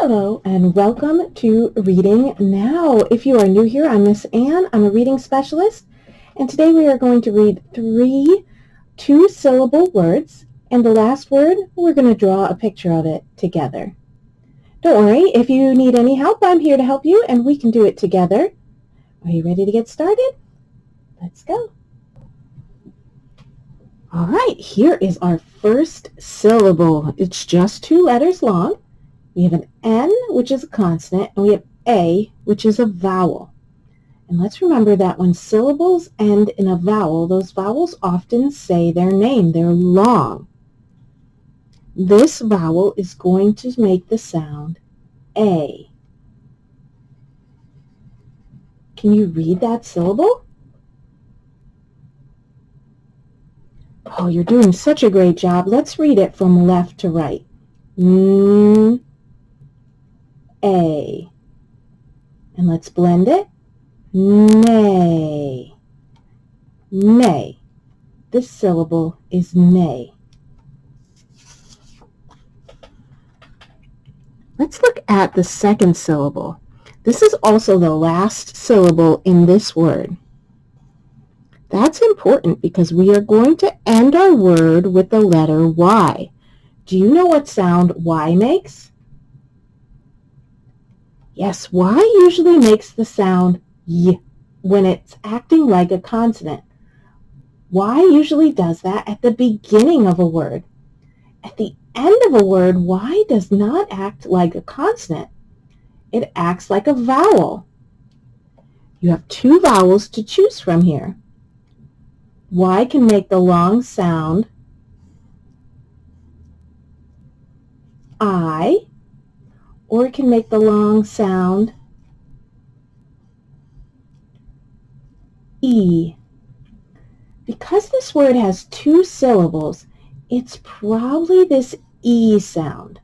Hello and welcome to Reading Now. If you are new here, I'm Miss Ann. I'm a reading specialist, and today we are going to read 3 two-syllable words, and the last word, we're going to draw a picture of it together. Don't worry, if you need any help, I'm here to help you, and we can do it together. Are you ready to get started? Let's go. All right, here is our first syllable. It's just 2 letters long. We have an N, which is a consonant, and we have A, which is a vowel. And let's remember that when syllables end in a vowel, those vowels often say their name. They're long. This vowel is going to make the sound A. Can you read that syllable? Oh, you're doing such a great job. Let's read it from left to right. A. And let's blend it. Nay. Nay. This syllable is nay. Let's look at the second syllable. This is also the last syllable in this word. That's important because we are going to end our word with the letter Y. Do you know what sound Y makes? Yes, Y usually makes the sound Y when it's acting like a consonant. Y usually does that at the beginning of a word. At the end of a word, Y does not act like a consonant. It acts like a vowel. You have 2 vowels to choose from here. Y can make the long sound I, or it can make the long sound E. Because this word has 2 syllables, it's probably this E sound.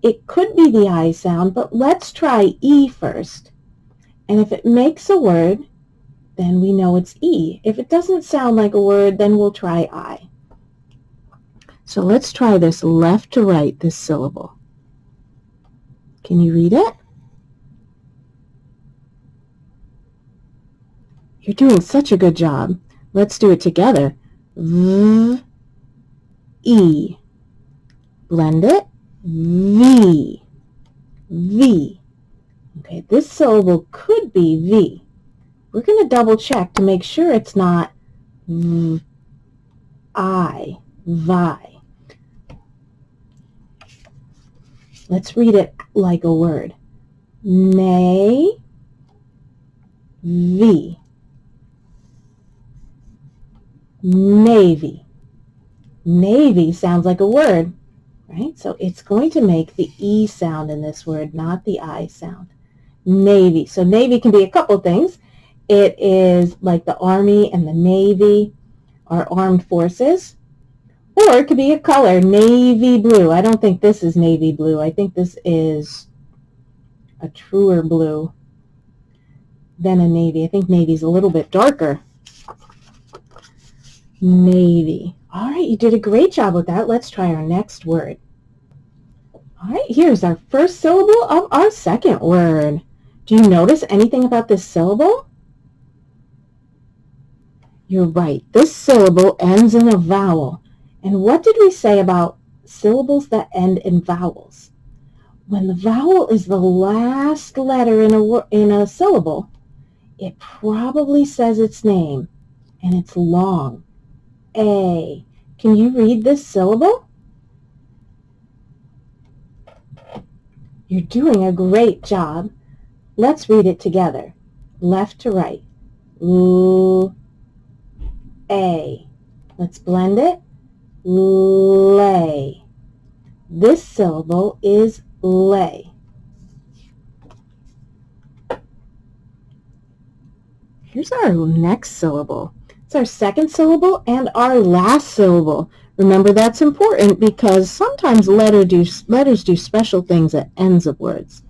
It could be the I sound, but let's try E first. And if it makes a word, then we know it's E. If it doesn't sound like a word, then we'll try I. So let's try this left to right, this syllable. Can you read it? You're doing such a good job. Let's do it together. V, E. Blend it. V. V. Okay, this syllable could be V. We're going to double check to make sure it's not I, Vi. Let's read it like a word. Nay, V. Navy. Navy sounds like a word, right? So it's going to make the E sound in this word, not the I sound. Navy. So Navy can be a couple things. It is like the Army and the Navy, our armed forces. Or it could be a color, navy blue. I don't think this is navy blue. I think this is a truer blue than a navy. I think navy's a little bit darker. Navy. All right, you did a great job with that. Let's try our next word. All right, here's our first syllable of our second word. Do you notice anything about this syllable? You're right. This syllable ends in a vowel. And what did we say about syllables that end in vowels? When the vowel is the last letter in a syllable, it probably says its name, and it's long. A. Can you read this syllable? You're doing a great job. Let's read it together, left to right. L, A. Let's blend it. Lay. This syllable is lay. Here's our next syllable. It's our second syllable and our last syllable. Remember, that's important because sometimes letters do special things at ends of words,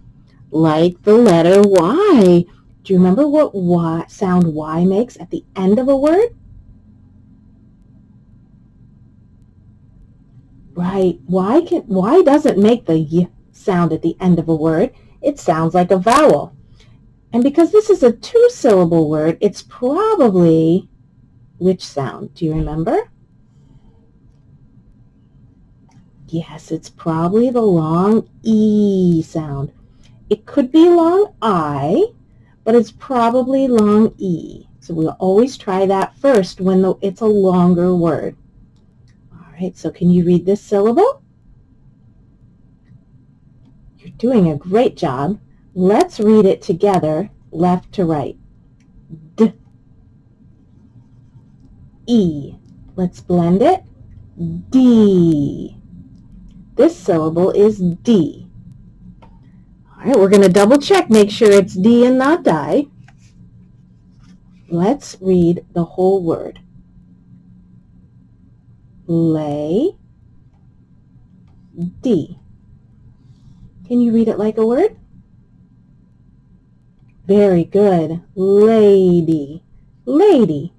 like the letter Y. Do you remember what sound Y makes at the end of a word? Right. Y doesn't make the Y sound at the end of a word, it sounds like a vowel. And because this is a two-syllable word, it's probably which sound? Do you remember? Yes, it's probably the long E sound. It could be long I, but it's probably long E. So we'll always try that first when it's a longer word. All right, so can you read this syllable? You're doing a great job. Let's read it together, left to right. D, E. Let's blend it. D. This syllable is D. All right, we're going to double check, make sure it's D and not die. Let's read the whole word. Lay, D. Can you read it like a word? Very good. Lady, lady,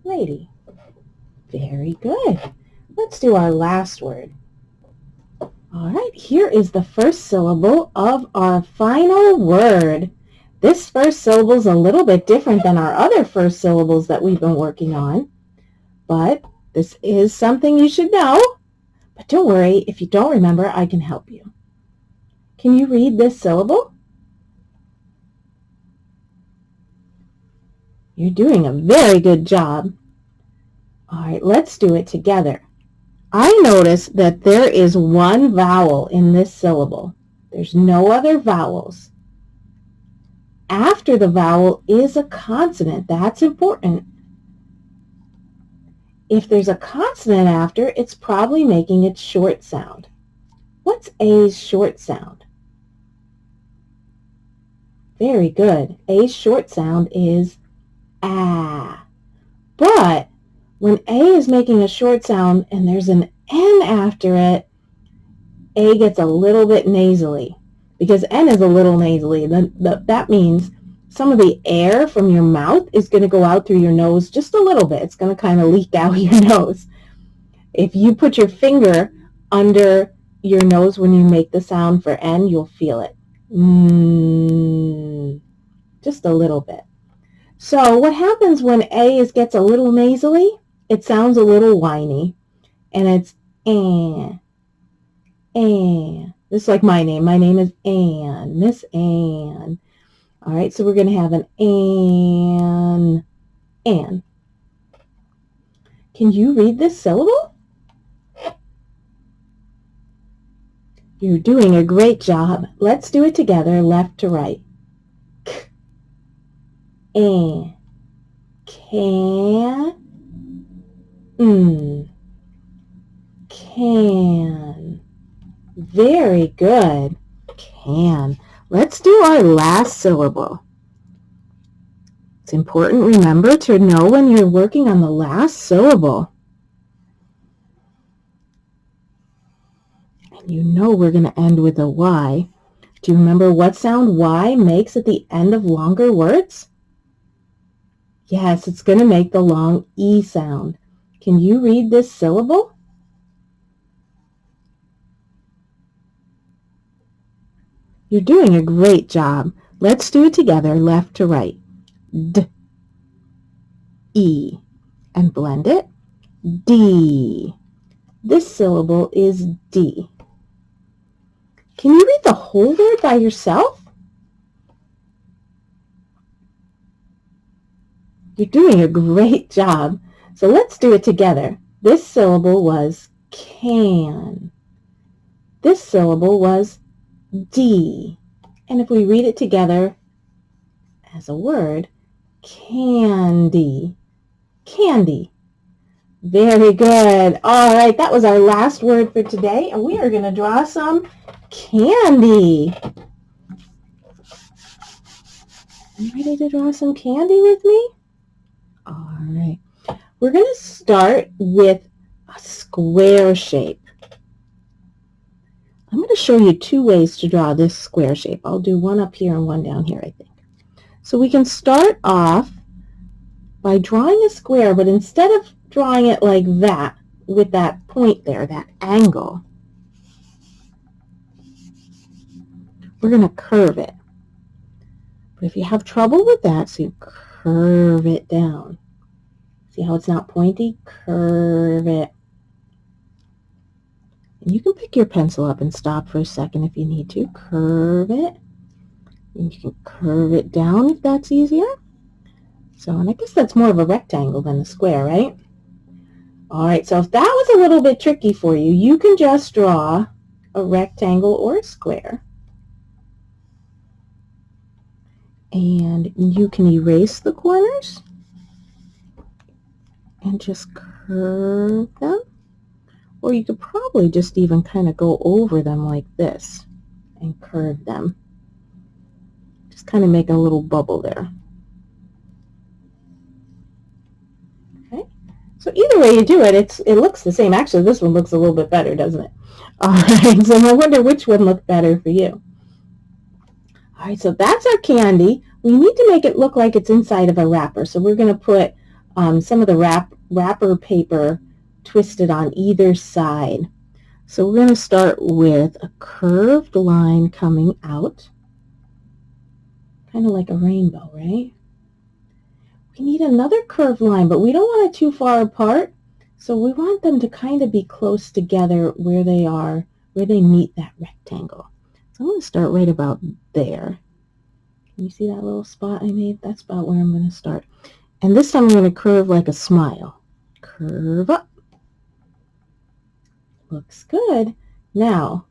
lady. Very good. Let's do our last word. All right, here is the first syllable of our final word. This first syllable is a little bit different than our other first syllables that we've been working on, but this is something you should know. But don't worry, if you don't remember, I can help you. Can you read this syllable? You're doing a very good job. All right, let's do it together. I notice that there is one vowel in this syllable. There's no other vowels. After the vowel is a consonant. That's important. If there's a consonant after, it's probably making its short sound. What's A's short sound? Very good. A's short sound is ah. But when A is making a short sound and there's an N after it, A gets a little bit nasally. Because N is a little nasally. That means some of the air from your mouth is going to go out through your nose just a little bit. It's going to kind of leak out your nose. If you put your finger under your nose when you make the sound for N, you'll feel it. Just a little bit. So what happens when A gets a little nasally? It sounds a little whiny, and it's Ann. This is like my name. My name is Ann, Miss Ann. All right, so we're going to have an Ann. Can you read this syllable? You're doing a great job. Let's do it together, left to right. K, An, can, can. Very good. Can. Let's do our last syllable. It's important, remember, to know when you're working on the last syllable. And you know we're going to end with a Y. Do you remember what sound Y makes at the end of longer words? Yes, it's going to make the long E sound. Can you read this syllable? You're doing a great job. Let's do it together, left to right. D, E, and blend it. D. This syllable is D. Can you read the whole word by yourself? You're doing a great job. So let's do it together. This syllable was can. This syllable was D. And if we read it together as a word, candy. Candy. Very good. All right, that was our last word for today, and we are going to draw some candy. You ready to draw some candy with me? All right. We're going to start with a square shape. I'm going to show you two ways to draw this square shape. I'll do one up here and one down here, I think. So we can start off by drawing a square, but instead of drawing it like that, with that point there, that angle, we're going to curve it. But if you have trouble with that, so you curve it down. See how it's not pointy? Curve it. And you can pick your pencil up and stop for a second if you need to. Curve it. And you can curve it down if that's easier. So, and I guess that's more of a rectangle than a square, right? All right, so if that was a little bit tricky for you, you can just draw a rectangle or a square. And you can erase the corners and just curve them. Or you could probably just even kind of go over them like this and curve them. Just kind of make a little bubble there. Okay. So either way you do it, it looks the same. Actually, this one looks a little bit better, doesn't it? All right, so I wonder which one looked better for you. All right, so that's our candy. We need to make it look like it's inside of a wrapper. So we're going to put some of the wrapper paper twisted on either side. So we're going to start with a curved line coming out, kind of like a rainbow, right? We need another curved line, but we don't want it too far apart. So we want them to kind of be close together where they are, where they meet that rectangle. So I'm going to start right about there. Can you see that little spot I made? That's about where I'm going to start. And this time I'm going to curve like a smile. Curve up. Looks good. Now,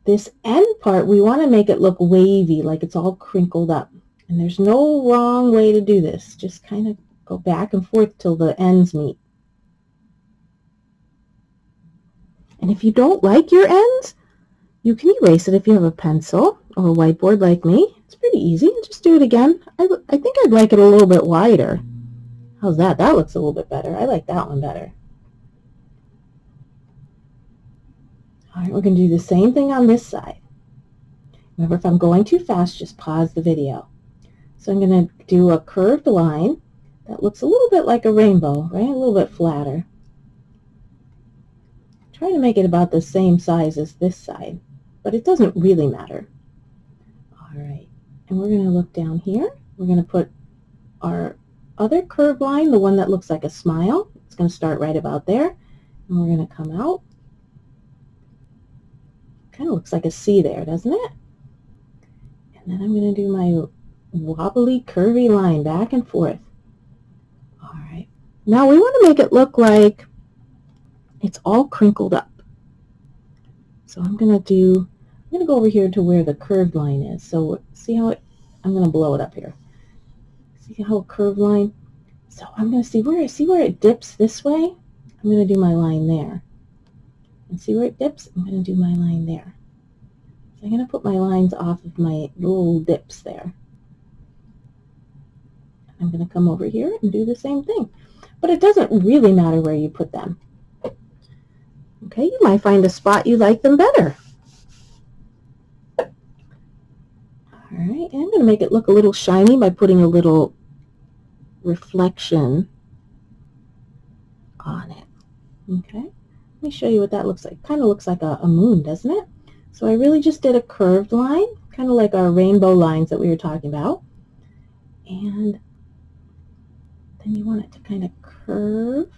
this end part, we want to make it look wavy, like it's all crinkled up. And there's no wrong way to do this. Just kind of go back and forth till the ends meet. And if you don't like your ends, you can erase it if you have a pencil or a whiteboard like me. It's pretty easy. Just do it again. I think I'd like it a little bit wider. How's that? That looks a little bit better. I like that one better. All right, we're going to do the same thing on this side. Remember, if I'm going too fast, just pause the video. So I'm going to do a curved line that looks a little bit like a rainbow, right? A little bit flatter. Try to make it about the same size as this side, but it doesn't really matter. All right, and we're going to look down here. We're going to put our other curved line, the one that looks like a smile. It's going to start right about there, and we're going to come out. Kind of looks like a C there, doesn't it? And then I'm going to do my wobbly, curvy line back and forth. All right. Now we want to make it look like it's all crinkled up. So I'm going to go over here to where the curved line is. So see how I'm going to blow it up here. See how a curved line? So I'm going to see where it dips this way? I'm going to do my line there. And see where it dips? I'm going to do my line there. So I'm going to put my lines off of my little dips there. I'm going to come over here and do the same thing. But it doesn't really matter where you put them. Okay, you might find a spot you like them better. All right, and I'm going to make it look a little shiny by putting a little reflection on it. Okay, let me show you what that looks like. Kind of looks like a moon, doesn't it? So I really just did a curved line, kind of like our rainbow lines that we were talking about. And then you want it to kind of curve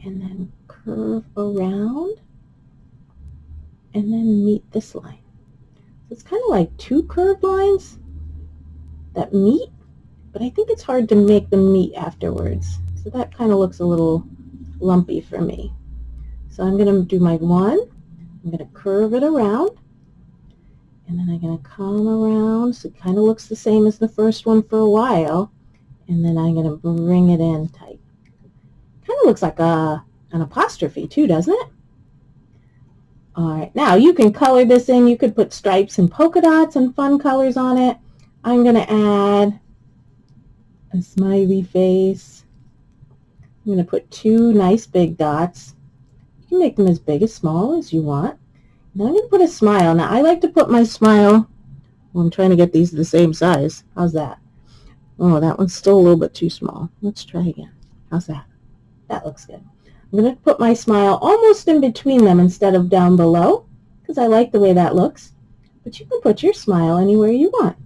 and then curve around and then meet this line. So it's kind of like two curved lines that meet, but I think it's hard to make them meet afterwards. So that kind of looks a little lumpy for me. So I'm going to do my one, I'm going to curve it around, and then I'm going to come around so it kind of looks the same as the first one for a while, and then I'm going to bring it in tight. Kind of looks like an apostrophe too, doesn't it? All right, now you can color this in. You could put stripes and polka dots and fun colors on it. I'm going to add a smiley face. I'm going to put two nice big dots. You can make them as big as small as you want. Now I'm going to put a smile. Now I like to put my smile, well, I'm trying to get these the same size. How's that? Oh, that one's still a little bit too small. Let's try again. How's that? That looks good. I'm going to put my smile almost in between them instead of down below, because I like the way that looks. But you can put your smile anywhere you want.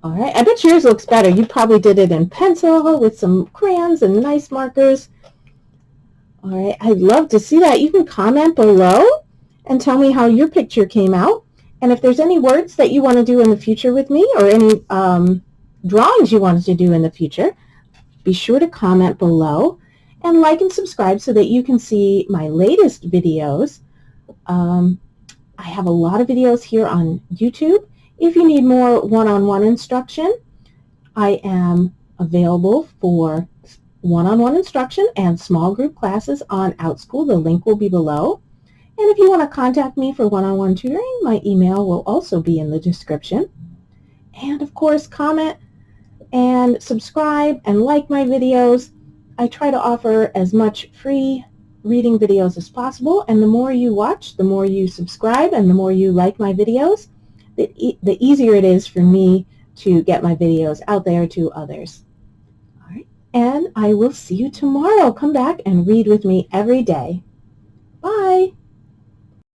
All right, I bet yours looks better. You probably did it in pencil with some crayons and nice markers. All right, I'd love to see that. You can comment below and tell me how your picture came out. And if there's any words that you want to do in the future with me, or any drawings you wanted to do in the future, be sure to comment below and like and subscribe so that you can see my latest videos. I have a lot of videos here on YouTube. If you need more one-on-one instruction, I am available for one-on-one instruction and small group classes on OutSchool. The link will be below. And if you want to contact me for one-on-one tutoring, my email will also be in the description. And of course, comment and subscribe and like my videos. I try to offer as much free reading videos as possible, and the more you watch, the more you subscribe, and the more you like my videos, the easier it is for me to get my videos out there to others. All right, and I will see you tomorrow. Come back and read with me every day.